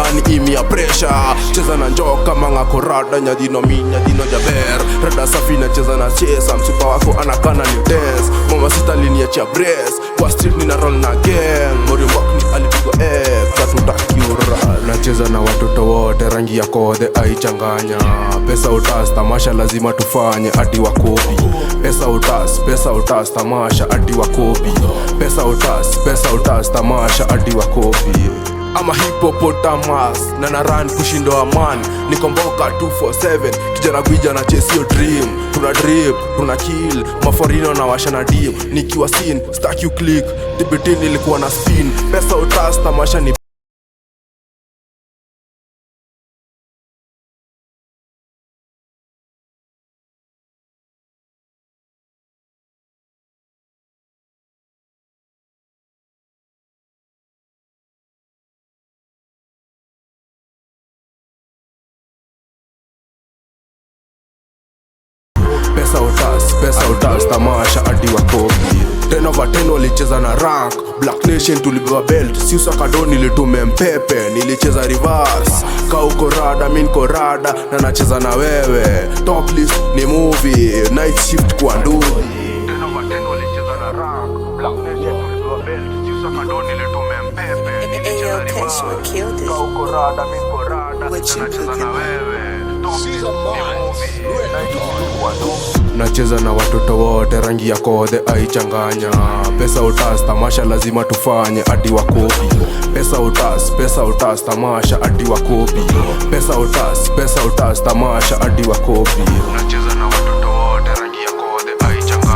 gani imi ya pressure. Cheza na njoka manga korada nyadino minyadino jaber. Rada safi na cheza na chesa msupa wako anakana ni dance. Mama sita liniachia brace kwa street nina roll na gang. Mori mwakni alipigwa katudakiura. Nacheza na watoto wote rangi ya kode aichanganya. Pesa Otas tamasha lazima tufanye adi wakopi. Pesa Otas tamasha adi wakopi. Pesa Otas tamasha adi wakopi. Ama hippopotamus na naran kushindo aman. Nikomboka 247 kijana gwija na chase your dream. Tuna drip, tuna kill, maforino na washa na dim. Nikiwa scene, stack you click, dibitini ilikuwa na spin. Pesa Otas tamasha ni Pesa Otas tamasha adi wakopi. 10 over 10 walicheza na rank. Black Nation tulibeba belt. Siusa kadoni litume mpepe. Nilicheza reverse. Ka uko rada, min korada. Na nacheza na wewe. Top list ni movie. Night shift kwa nduvi. 10 over 10 walicheza na rank. Black Nation tulibeba belt. Siusa kadoni litume mpepe. Nilicheza reverse. Ka uko rada, min korada. Na nacheza na wewe. Nacheza na watoto wote rangi ya kode aichanganya. Pesa Otas tamasha lazima tufanye adi wakopi. Pesa Otas tamasha adi wakopi. Pesa Otas tamasha adi wakopi.